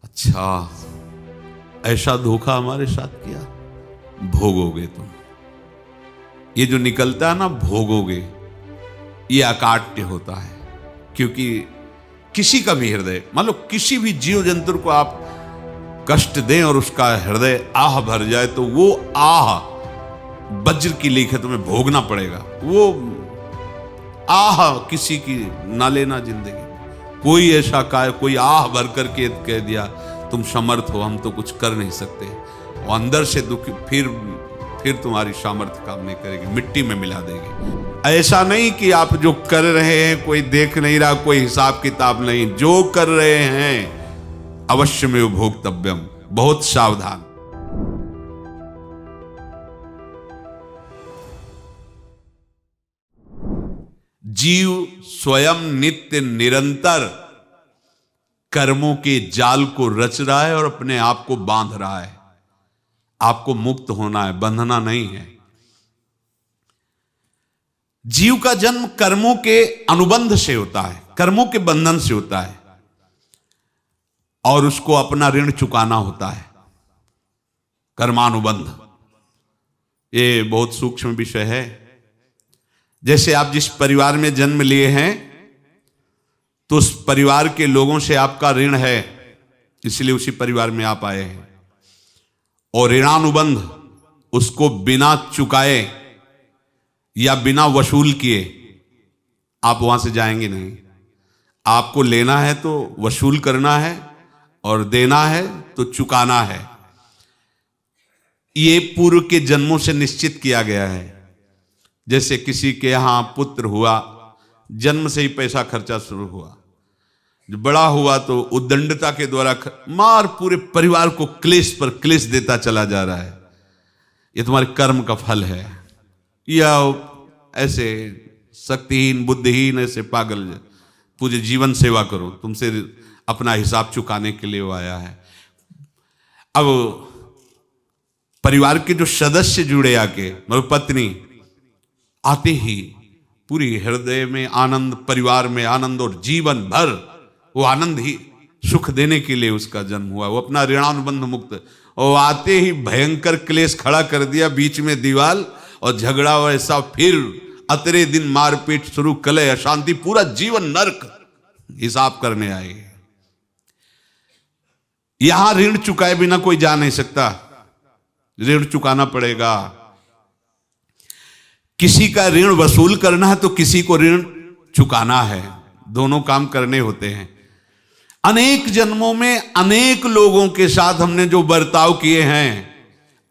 अच्छा, ऐसा धोखा हमारे साथ किया, भोगोगे तुम। ये जो निकलता है ना, भोगोगे, ये अकाट्य होता है। क्योंकि किसी का भी हृदय, मान लो किसी भी जीव जंतु को आप कष्ट दें और उसका हृदय आह भर जाए, तो वो आह वज्र की लीक है, तुम्हें भोगना पड़ेगा। वो आह किसी की ना लेना जिंदगी। कोई ऐसा कोई आह भर करके कह दिया तुम समर्थ हो, हम तो कुछ कर नहीं सकते, और अंदर से दुखी, फिर तुम्हारी सामर्थ्य काम नहीं करेगी, मिट्टी में मिला देगी। ऐसा नहीं कि आप जो कर रहे हैं कोई देख नहीं रहा, कोई हिसाब किताब नहीं, जो कर रहे हैं अवश्य में भोक्तव्यम, बहुत सावधान। जीव स्वयं नित्य निरंतर कर्मों के जाल को रच रहा है और अपने आप को बांध रहा है। आपको मुक्त होना है, बंधना नहीं है। जीव का जन्म कर्मों के अनुबंध से होता है, कर्मों के बंधन से होता है, और उसको अपना ऋण चुकाना होता है। कर्मानुबंध ये बहुत सूक्ष्म विषय है। जैसे आप जिस परिवार में जन्म लिए हैं, तो उस परिवार के लोगों से आपका ऋण है, इसलिए उसी परिवार में आप आए हैं। और ऋणानुबंध, उसको बिना चुकाए या बिना वसूल किए आप वहां से जाएंगे नहीं। आपको लेना है तो वसूल करना है, और देना है तो चुकाना है। ये पूर्व के जन्मों से निश्चित किया गया है। जैसे किसी के यहां पुत्र हुआ, जन्म से ही पैसा खर्चा शुरू हुआ, जो बड़ा हुआ तो उद्दंडता के द्वारा मार पूरे परिवार को क्लेश पर क्लेश देता चला जा रहा है। ये तुम्हारे कर्म का फल है। या ऐसे शक्तिहीन बुद्धिहीन ऐसे पागल पूरे जीवन सेवा करो, तुमसे अपना हिसाब चुकाने के लिए वो आया है। अब परिवार के जो सदस्य जुड़े आके, मतलब पत्नी आते ही पूरी हृदय में आनंद, परिवार में आनंद, और जीवन भर वो आनंद ही सुख देने के लिए उसका जन्म हुआ। वो अपना ऋणानुबंध मुक्त, और आते ही भयंकर क्लेश खड़ा कर दिया, बीच में दीवाल और झगड़ा वैसा, फिर अतरे दिन मारपीट शुरू, कलह अशांति, पूरा जीवन नरक हिसाब करने आए। यहां ऋण चुकाए बिना कोई जा नहीं सकता, ऋण चुकाना पड़ेगा। किसी का ऋण वसूल करना है तो किसी को ऋण चुकाना है, दोनों काम करने होते हैं। अनेक जन्मों में अनेक लोगों के साथ हमने जो बर्ताव किए हैं,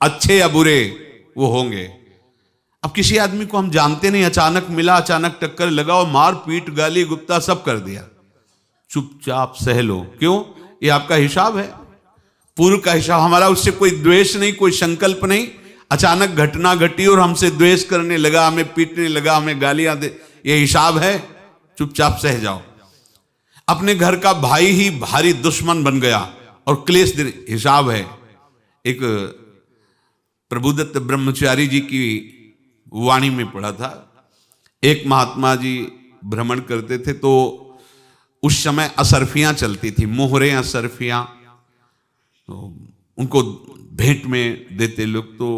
अच्छे या बुरे, वो होंगे। अब किसी आदमी को हम जानते नहीं, अचानक मिला, अचानक टक्कर लगा और मार पीट गाली गुप्ता सब कर दिया, चुपचाप सह लो। क्यों? ये आपका हिसाब है, पूर्व का हिसाब। हमारा उससे कोई द्वेष नहीं, कोई संकल्प नहीं। अचानक घटना घटी और हमसे द्वेष करने लगा, हमें पीटने लगा, हमें गालियां दे, ये हिसाब है, चुपचाप सह जाओ। अपने घर का भाई ही भारी दुश्मन बन गया और क्लेश दे, हिसाब है। एक प्रभुदत्त ब्रह्मचारी जी की वाणी में पढ़ा था, एक महात्मा जी भ्रमण करते थे, तो उस समय असरफियां चलती थी, मोहरे असरफियां, तो उनको भेंट में देते लोग। तो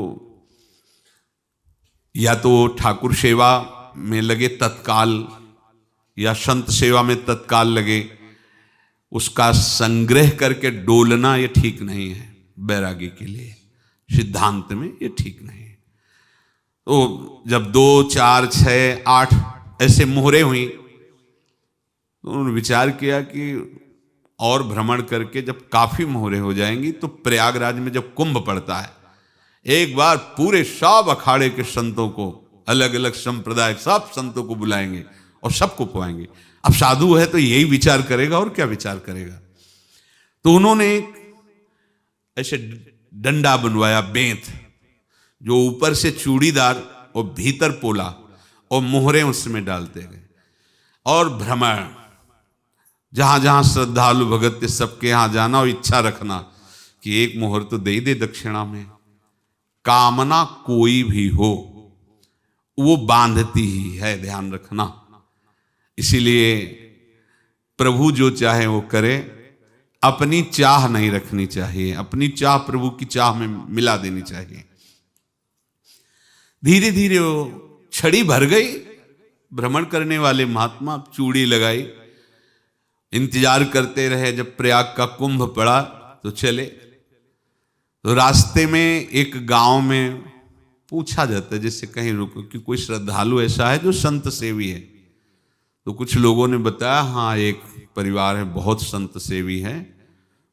या तो ठाकुर सेवा में लगे तत्काल, या संत सेवा में तत्काल लगे, उसका संग्रह करके डोलना ये ठीक नहीं है बैरागी के लिए, सिद्धांत में ये ठीक नहीं है। तो जब 2, 4, 6, 8 ऐसे मोहरे हुई, तो उन्होंने विचार किया कि और भ्रमण करके जब काफी मोहरे हो जाएंगी तो प्रयागराज में जब कुंभ पड़ता है, एक बार पूरे सब अखाड़े के संतों को, अलग अलग संप्रदाय सब संतों को बुलाएंगे और सबको पवाएंगे। अब साधु है तो यही विचार करेगा, और क्या विचार करेगा। तो उन्होंने ऐसे डंडा बनवाया, बेंत, जो ऊपर से चूड़ीदार और भीतर पोला, और मोहरे उसमें डालते गए। और भ्रमण, जहां जहां श्रद्धालु भगत थे सबके यहां जाना, और इच्छा रखना कि एक मोहर तो दे दे दक्षिणा में। कामना कोई भी हो वो बांधती ही है, ध्यान रखना। इसीलिए प्रभु जो चाहे वो करे, अपनी चाह नहीं रखनी चाहिए, अपनी चाह प्रभु की चाह में मिला देनी चाहिए। धीरे धीरे वो छड़ी भर गई। भ्रमण करने वाले महात्मा चूड़ी लगाई, इंतजार करते रहे। जब प्रयाग का कुंभ पड़ा तो चले। तो रास्ते में एक गांव में पूछा जाता है, जैसे कहीं रुको कि कोई श्रद्धालु ऐसा है जो संत सेवी है। तो कुछ लोगों ने बताया, हाँ एक परिवार है बहुत संत सेवी है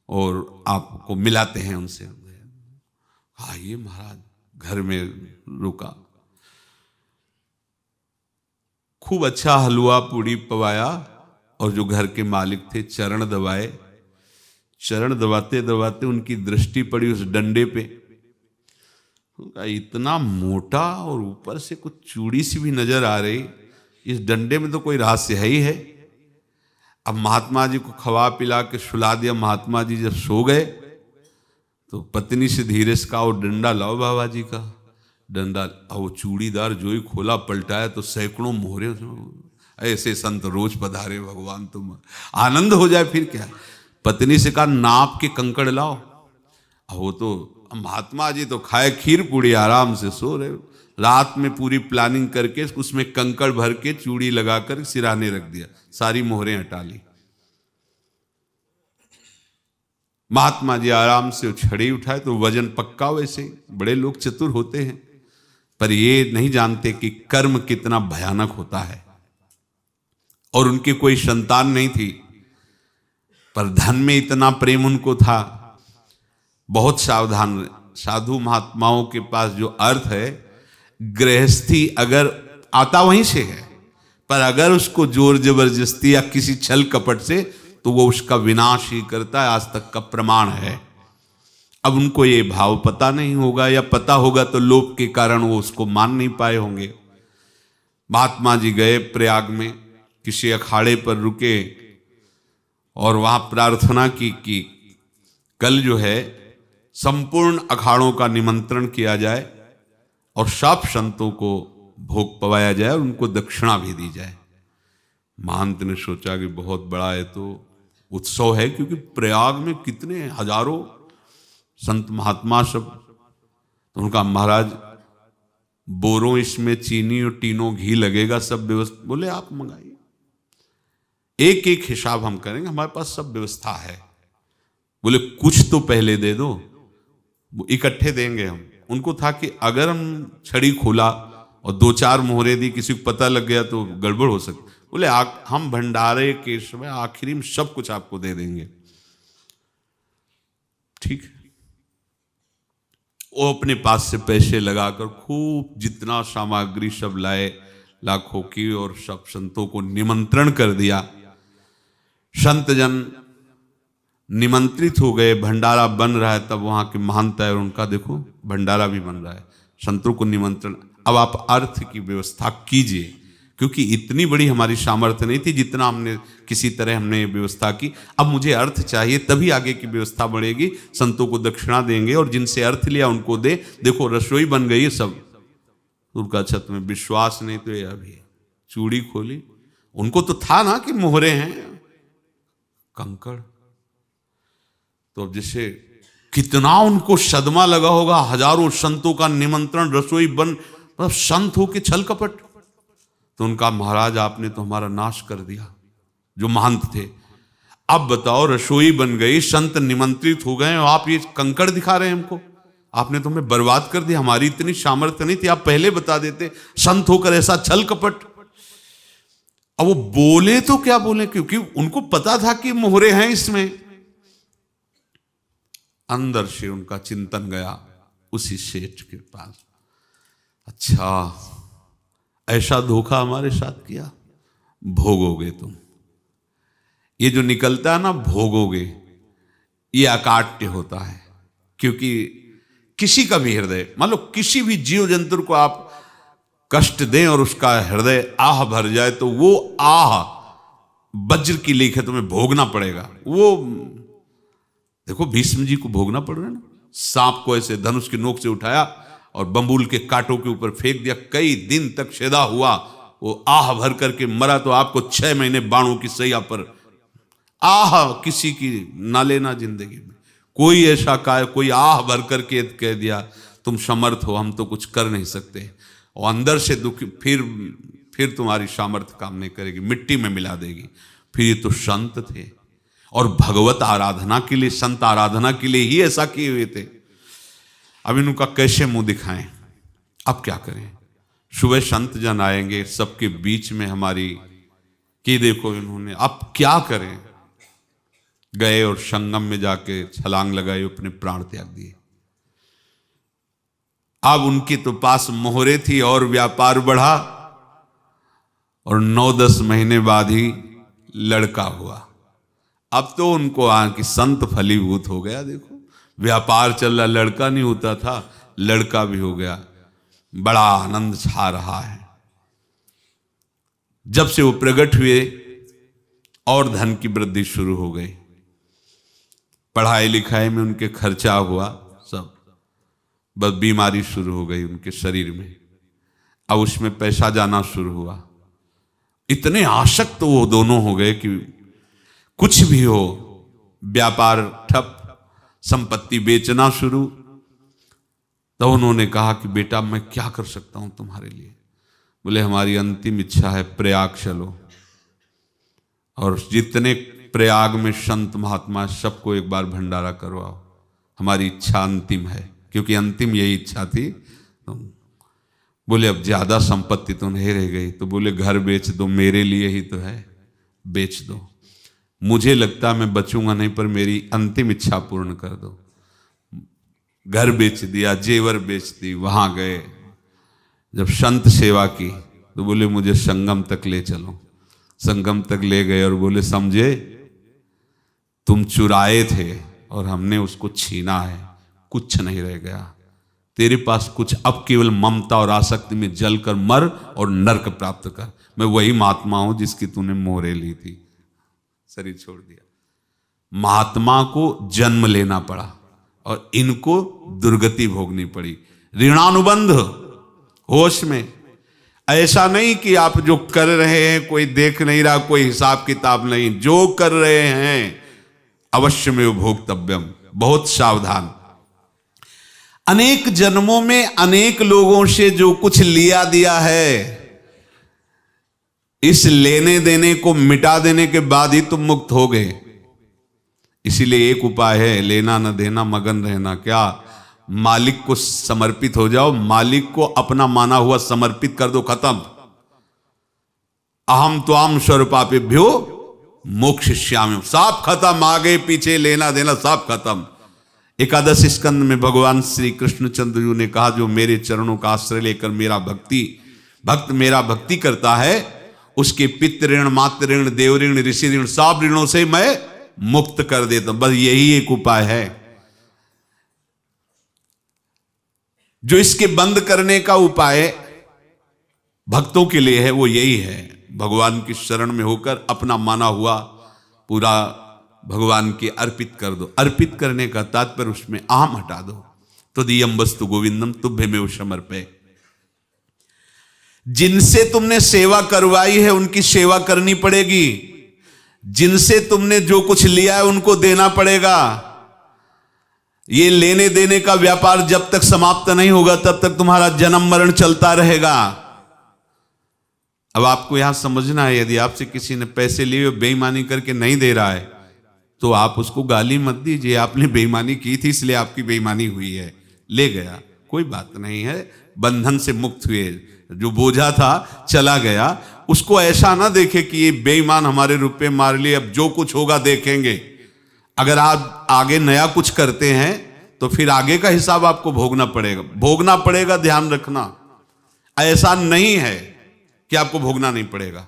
और आपको मिलाते हैं उनसे। आइए महाराज, घर में रुका। खूब अच्छा हलवा पूड़ी पवाया और जो घर के मालिक थे चरण दबाए। चरण दबाते दबाते उनकी दृष्टि पड़ी उस डंडे पे। इतना मोटा और ऊपर से कुछ चूड़ी सी भी नजर आ रही, इस डंडे में तो कोई रहस्य है ही है। अब महात्मा जी को खवा पिला के सुला दिया। महात्मा जी जब सो गए तो पत्नी से धीरे से कहा, वो डंडा लाओ बाबा जी का डंडा। वो चूड़ीदार जो ही खोला पलटाया तो सैकड़ों मोहरे। ऐसे संत रोज पधारे भगवान, तुम आनंद हो जाए फिर क्या। पत्नी से कहा, नाप के कंकड़ लाओ। वो तो महात्मा जी तो खाए खीर पूड़ी, आराम से सो रहे। रात में पूरी प्लानिंग करके उसमें कंकड़ भर के चूड़ी लगाकर सिराने रख दिया, सारी मोहरें हटा ली। महात्मा जी आराम से छड़ी उठाए तो वजन पक्का। वैसे बड़े लोग चतुर होते हैं, पर ये नहीं जानते कि कर्म कितना भयानक होता है। और उनकी कोई संतान नहीं थी, पर धन में इतना प्रेम उनको था। बहुत सावधान। साधु महात्माओं के पास जो अर्थ है, गृहस्थी अगर आता वहीं से है, पर अगर उसको जोर जबरदस्ती या किसी छल कपट से, तो वो उसका विनाश ही करता है। आज तक का प्रमाण है। अब उनको ये भाव पता नहीं होगा, या पता होगा तो लोभ के कारण वो उसको मान नहीं पाए होंगे। महात्मा जी गए प्रयाग में, किसी अखाड़े पर रुके और वहां प्रार्थना की कि कल जो है संपूर्ण अखाड़ों का निमंत्रण किया जाए और सब संतों को भोग पवाया जाए और उनको दक्षिणा भी दी जाए। महंत ने सोचा कि बहुत बड़ा है तो उत्सव है, क्योंकि प्रयाग में कितने हजारों संत महात्मा सब। तो उनका महाराज बोरों इसमें चीनी और टीनों घी लगेगा, सब व्यवस्था। बोले आप मंगाइए, एक एक हिसाब हम करेंगे, हमारे पास सब व्यवस्था है। बोले कुछ तो पहले दे दो, वो इकट्ठे देंगे हम। उनको था कि अगर हम छड़ी खोला और दो चार मोहरे दी, किसी को पता लग गया तो गड़बड़ हो सकती। बोले हम भंडारे के समय आखिरी में सब कुछ आपको दे देंगे। ठीक है। वो अपने पास से पैसे लगाकर खूब जितना सामग्री सब लाए, लाखों की, और सब संतों को निमंत्रण कर दिया। संत जन निमंत्रित हो गए, भंडारा बन रहा है। तब वहां के महंत है और उनका देखो भंडारा भी बन रहा है, संतों को निमंत्रण। अब आप अर्थ की व्यवस्था कीजिए, क्योंकि इतनी बड़ी हमारी सामर्थ्य नहीं थी जितना हमने किसी तरह हमने व्यवस्था की। अब मुझे अर्थ चाहिए, तभी आगे की व्यवस्था बढ़ेगी। संतों को दक्षिणा देंगे और जिनसे अर्थ लिया उनको दे। देखो रसोई बन गई है सब। उनका छत में विश्वास नहीं तो ये अभी चूड़ी खोली। उनको तो था ना कि मोहरे हैं, कंकड़। तो अब जैसे कितना उनको सदमा लगा होगा। हजारों संतों का निमंत्रण, रसोई बन, मतलब संत हो के छल कपट। तो उनका महाराज आपने तो हमारा नाश कर दिया, जो महंत थे। अब बताओ रसोई बन गई, संत निमंत्रित हो गए और आप ये कंकड़ दिखा रहे हैं हमको। आपने तो हमें बर्बाद कर दिया। हमारी इतनी सामर्थ्य नहीं थी, आप पहले बता देते। संत होकर ऐसा छल कपट। अब वो बोले तो क्या बोले, क्योंकि उनको पता था कि मोहरे हैं इसमें। अंदर से उनका चिंतन गया उसी सेठ के पास, अच्छा ऐसा धोखा हमारे साथ किया, भोगोगे तुम। ये जो निकलता है ना भोगोगे, ये अकाट्य होता है। क्योंकि किसी का भी हृदय, मान लो किसी भी जीव जंतु को आप कष्ट दें और उसका हृदय आह भर जाए, तो वो आह वज्र की लेख है, तुम्हें भोगना पड़ेगा। वो देखो भीष्म जी को भोगना पड़ रहा है ना। सांप को ऐसे धनुष की नोक से उठाया और बंबूल के कांटों के ऊपर फेंक दिया, कई दिन तक शेदा हुआ, वो आह भर करके मरा। तो आपको 6 महीने बाणों की सैया पर आह किसी की ना लेना जिंदगी में। कोई ऐसा कोई आह भर करके कह दिया तुम समर्थ हो, हम तो कुछ कर नहीं सकते, और अंदर से दुखी, फिर तुम्हारी सामर्थ्य काम नहीं करेगी, मिट्टी में मिला देगी। फिर ये तो संत थे और भगवत आराधना के लिए, संत आराधना के लिए ही ऐसा किए हुए थे। अब इनका कैसे मुंह दिखाएं, अब क्या करें। सुबह संत जन आएंगे, सबके बीच में हमारी कि देखो इन्होंने, अब क्या करें। गए और संगम में जाके छलांग लगाई, अपने प्राण त्याग दिए। अब उनके तो पास मोहरे थी और व्यापार बढ़ा, और 9-10 महीने बाद ही लड़का हुआ। अब तो उनको कि संत फलीभूत हो गया। देखो व्यापार चल रहा, लड़का नहीं होता था, लड़का भी हो गया, बड़ा आनंद छा रहा है। जब से वो प्रकट हुए और धन की वृद्धि शुरू हो गई, पढ़ाई लिखाई में उनके खर्चा हुआ सब, बस बीमारी शुरू हो गई उनके शरीर में। अब उसमें पैसा जाना शुरू हुआ। इतने आसक्त तो वो दोनों हो गए कि कुछ भी हो, व्यापार ठप, संपत्ति बेचना शुरू। तो उन्होंने कहा कि बेटा मैं क्या कर सकता हूं तुम्हारे लिए। बोले हमारी अंतिम इच्छा है प्रयाग चलो, और जितने प्रयाग में संत महात्मा सबको एक बार भंडारा करवाओ, हमारी इच्छा अंतिम है, क्योंकि अंतिम यही इच्छा थी। तो बोले अब ज्यादा संपत्ति तो नहीं रह गई, तो बोले घर बेच दो, मेरे लिए ही तो है, बेच दो। मुझे लगता मैं बचूंगा नहीं, पर मेरी अंतिम इच्छा पूर्ण कर दो। घर बेच दिया, जेवर बेच दी। वहां गए, जब संत सेवा की तो बोले मुझे संगम तक ले चलो। संगम तक ले गए और बोले समझे तुम चुराए थे और हमने उसको छीना है, कुछ नहीं रह गया तेरे पास कुछ, अब केवल ममता और आसक्ति में जलकर मर और नरक प्राप्त कर। मैं वही महात्मा हूं जिसकी तूने मोहरे ली थी, शरीर छोड़ दिया। महात्मा को जन्म लेना पड़ा और इनको दुर्गति भोगनी पड़ी। ऋणानुबंध होश में, ऐसा नहीं कि आप जो कर रहे हैं कोई देख नहीं रहा, कोई हिसाब किताब नहीं, जो कर रहे हैं अवश्य में भोक्तव्यम, बहुत सावधान। अनेक जन्मों में अनेक लोगों से जो कुछ लिया दिया है, इस लेने देने को मिटा देने के बाद ही तुम मुक्त हो गए। इसीलिए एक उपाय है, लेना न देना मगन रहना। क्या? मालिक को समर्पित हो जाओ, मालिक को अपना माना हुआ समर्पित कर दो, खत्म। अहम त्वाम स्वरूपापेभ्यो मोक्षयिष्यामि, सब खत्म। आगे पीछे लेना देना सब खत्म। एकादश स्कंद में भगवान श्री कृष्णचंद्र जी ने कहा जो मेरे चरणों का आश्रय लेकर भक्त मेरा भक्ति करता है, उसके पितृ ऋण, मातृ ऋण, देव ऋण, ऋषि ऋण, सब ऋणों से मैं मुक्त कर देता हूं। बस यही एक उपाय है जो इसके बंद करने का उपाय भक्तों के लिए है, वो यही है, भगवान की शरण में होकर अपना माना हुआ पूरा भगवान के अर्पित कर दो। अर्पित करने का तात्पर्य उसमें अहम हटा दो। तो दियम वस्तु गोविंदम तुभ्यमेव समर्पये। जिनसे तुमने सेवा करवाई है उनकी सेवा करनी पड़ेगी, जिनसे तुमने जो कुछ लिया है उनको देना पड़ेगा। ये लेने देने का व्यापार जब तक समाप्त नहीं होगा तब तक तुम्हारा जन्म मरण चलता रहेगा। अब आपको यहां समझना है, यदि आपसे किसी ने पैसे लिए बेईमानी करके नहीं दे रहा है तो आप उसको गाली मत दीजिए, आपने बेईमानी की थी इसलिए आपकी बेईमानी हुई है, ले गया, कोई बात नहीं है, बंधन से मुक्त हुए, जो बोझा था चला गया। उसको ऐसा ना देखे कि ये बेईमान हमारे रुपए मार लिए, अब जो कुछ होगा देखेंगे। अगर आप आगे नया कुछ करते हैं तो फिर आगे का हिसाब आपको भोगना पड़ेगा, ध्यान रखना। ऐसा नहीं है कि आपको भोगना नहीं पड़ेगा।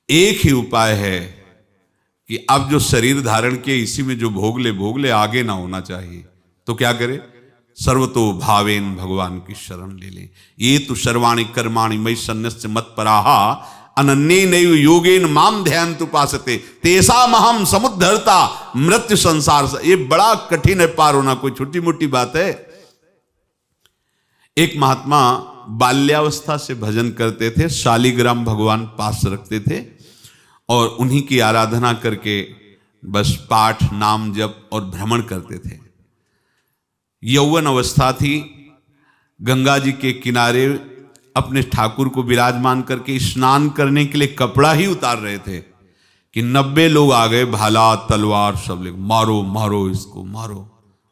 एक ही उपाय है कि अब जो शरीर धारण किए इसी में जो भोग ले, आगे ना होना चाहिए। तो क्या करे? सर्वतो भावेन भगवान की शरण ले ले। ये तो सर्वाणि कर्माणि मयि सन्न्यस्य मत्पराः अनन्येनैव योगेन माम ध्यायन्तु उपासते तेषामहं समुद्धर्ता मृत्यु संसार से। ये बड़ा कठिन है पार होना, कोई छोटी मोटी बात है। एक महात्मा बाल्यावस्था से भजन करते थे, शालिग्राम भगवान पास रखते थे और उन्हीं की आराधना करके बस पाठ नाम जप और भ्रमण करते थे। यौवन अवस्था थी, गंगा जी के किनारे अपने ठाकुर को विराजमान करके स्नान करने के लिए कपड़ा ही उतार रहे थे कि 90 लोग आ गए, भाला तलवार सब ले, मारो मारो इसको मारो,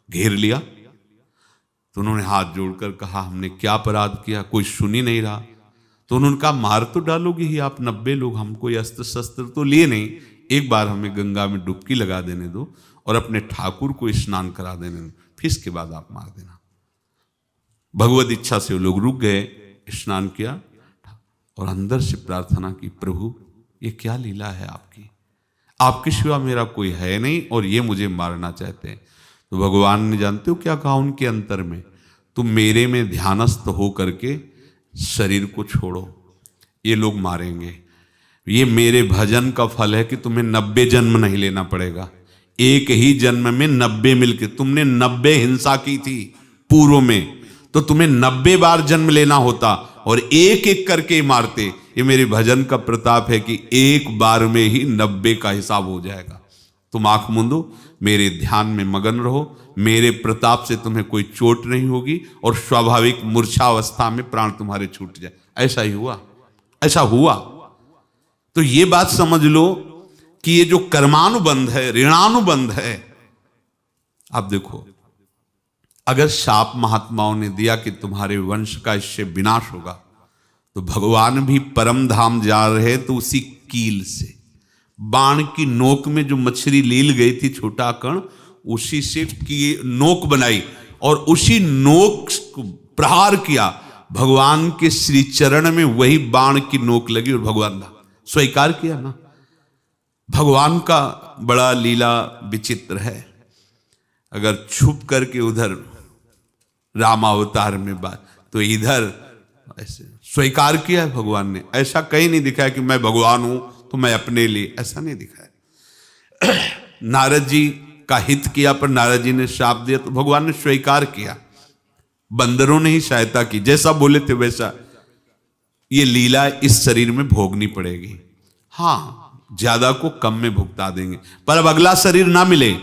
घेर लिया। तो उन्होंने हाथ जोड़कर कहा हमने क्या अपराध किया, कोई सुन ही नहीं रहा। तो उन्होंने कहा मार तो डालोगे ही आप 90 लोग, हम कोई अस्त्र शस्त्र तो लिए नहीं, एक बार हमें गंगा में डुबकी लगा देने दो और अपने ठाकुर को स्नान करा देने दो, फिर इसके बाद आप मार देना। भगवत इच्छा से वो लोग रुक गए, स्नान किया और अंदर से प्रार्थना की, प्रभु ये क्या लीला है आपकी, आपके सिवा मेरा कोई है नहीं और ये मुझे मारना चाहते हैं। तो भगवान ने जानते हो क्या कहा उनके अंतर में, तुम मेरे में ध्यानस्थ हो करके शरीर को छोड़ो, ये लोग मारेंगे। ये मेरे भजन का फल है कि तुम्हें 90 जन्म नहीं लेना पड़ेगा, एक ही जन्म में 90 मिलके, तुमने 90 हिंसा की थी पूर्व में, तो तुम्हें 90 बार जन्म लेना होता और एक एक करके मारते। ये मेरे भजन का प्रताप है कि एक बार में ही 90 का हिसाब हो जाएगा। तुम आंख मूंदो, मेरे ध्यान में मगन रहो, मेरे प्रताप से तुम्हें कोई चोट नहीं होगी और स्वाभाविक मूर्छावस्था में प्राण तुम्हारे छूट जाए। ऐसा ही हुआ, ऐसा हुआ। तो ये बात समझ लो कि ये जो कर्मानुबंध है, ऋणानुबंध है। अब देखो, अगर शाप महात्माओं ने दिया कि तुम्हारे वंश का इससे विनाश होगा, तो भगवान भी परम धाम जा रहे तो उसी कील से, बाण की नोक में जो मछली लील गई थी छोटा कण, उसी से की नोक बनाई और उसी नोक को प्रहार किया। भगवान के श्री चरण में वही बाण की नोक लगी और भगवान ने स्वीकार किया ना। भगवान का बड़ा लीला विचित्र है। अगर छुप करके उधर रामावतार में बात, तो इधर ऐसे स्वीकार किया है भगवान ने। ऐसा कहीं नहीं दिखाया कि मैं भगवान हूं तो मैं अपने लिए, ऐसा नहीं दिखाया। नारद जी का हित किया पर नारद जी ने शाप दिया तो भगवान ने स्वीकार किया। बंदरों ने ही सहायता की, जैसा बोले थे वैसा। ये लीला इस शरीर में भोगनी पड़ेगी। हाँ, ज्यादा को कम में भुगता देंगे, पर अब अगला शरीर ना मिले,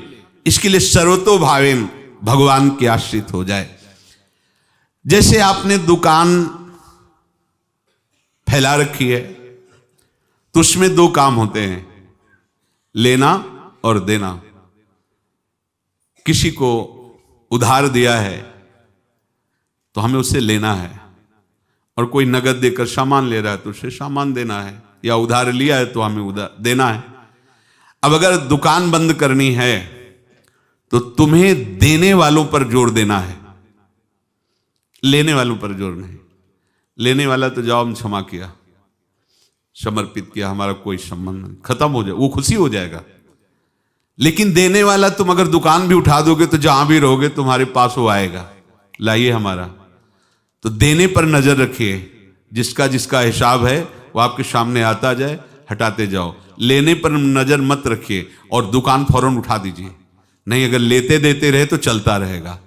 इसके लिए सर्वतो भावेन भगवान के आश्रित हो जाए। जैसे आपने दुकान फैला रखी है तो उसमें दो काम होते हैं, लेना और देना। किसी को उधार दिया है तो हमें उससे लेना है, और कोई नगद देकर सामान ले रहा है तो उसे सामान देना है, या उधार लिया है तो हमें उधार देना है। अब अगर दुकान बंद करनी है तो तुम्हें देने वालों पर जोर देना है, लेने वालों पर जोर नहीं। लेने वाला तो जाओ हम क्षमा किया, समर्पित किया, हमारा कोई संबंध नहीं, खत्म हो जाए, वो खुशी हो जाएगा। लेकिन देने वाला तुम अगर दुकान भी उठा दोगे तो जहां भी रहोगे तुम्हारे पास वो आएगा, लाइए हमारा। तो देने पर नजर रखिए, जिसका जिसका हिसाब है वो आपके सामने आता जाए, हटाते जाओ। लेने पर नजर मत रखिए और दुकान फौरन उठा दीजिए, नहीं अगर लेते देते रहे तो चलता रहेगा।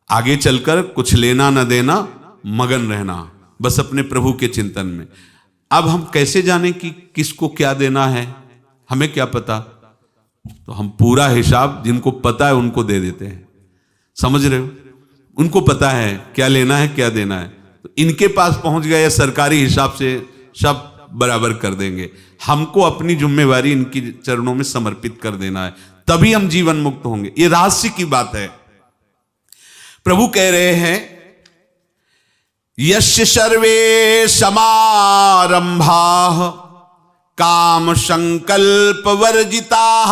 आगे चलकर कुछ लेना न देना, मगन रहना बस अपने प्रभु के चिंतन में। अब हम कैसे जाने कि किसको क्या देना है, हमें क्या पता? तो हम पूरा हिसाब जिनको पता है उनको दे देते हैं, समझ रहे हो? उनको पता है क्या लेना है क्या देना है, तो इनके पास पहुंच गए या सरकारी हिसाब से सब बराबर कर देंगे। हमको अपनी जिम्मेवारी इनकी चरणों में समर्पित कर देना है, तभी हम जीवन मुक्त होंगे। ये रहस्य की बात है। प्रभु कह रहे हैं, यस्य सर्वे समारंभाः काम संकल्प वर्जिताः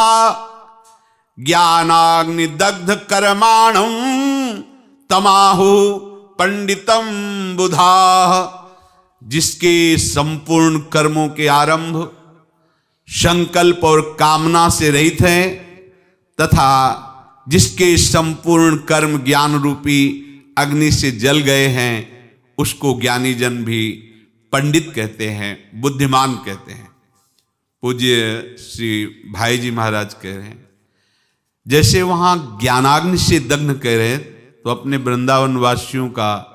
ज्ञानाग्नि दग्ध कर्माणं तमाहु पंडितम बुधाः। जिसके संपूर्ण कर्मों के आरंभ संकल्प और कामना से रहित हैं, तथा जिसके संपूर्ण कर्म ज्ञान रूपी अग्नि से जल गए हैं, उसको ज्ञानी जन भी पंडित कहते हैं, बुद्धिमान कहते हैं। पूज्य श्री भाई जी महाराज कह रहे हैं, जैसे वहां ज्ञानाग्नि से दग्न कह रहे हैं, तो अपने वृंदावन वासियों का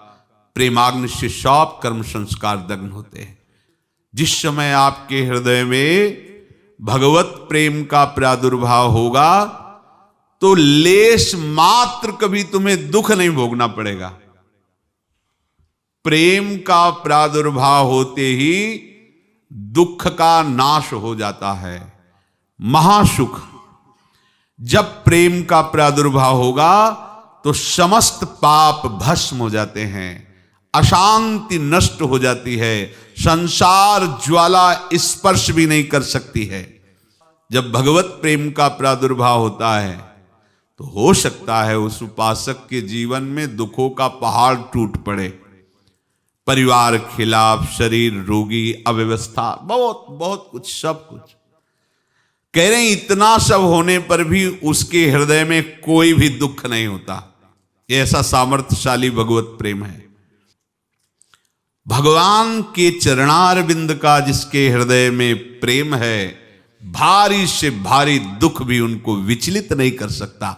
प्रेमाग्नि से सब कर्म संस्कार दग्न होते हैं। जिस समय आपके हृदय में भगवत प्रेम का प्रादुर्भाव होगा तो लेश मात्र कभी तुम्हें दुख नहीं भोगना पड़ेगा। प्रेम का प्रादुर्भाव होते ही दुख का नाश हो जाता है, महासुख। जब प्रेम का प्रादुर्भाव होगा तो समस्त पाप भस्म हो जाते हैं, अशांति नष्ट हो जाती है, संसार ज्वाला स्पर्श भी नहीं कर सकती है। जब भगवत प्रेम का प्रादुर्भाव होता है तो हो सकता है उस उपासक के जीवन में दुखों का पहाड़ टूट पड़े, परिवार खिलाफ, शरीर रोगी, अव्यवस्था, बहुत बहुत कुछ, सब कुछ। कह रहे हैं इतना सब होने पर भी उसके हृदय में कोई भी दुख नहीं होता। ये ऐसा सामर्थ्यशाली भगवत प्रेम है। भगवान के चरणारविंद का जिसके हृदय में प्रेम है, भारी से भारी दुख भी उनको विचलित नहीं कर सकता।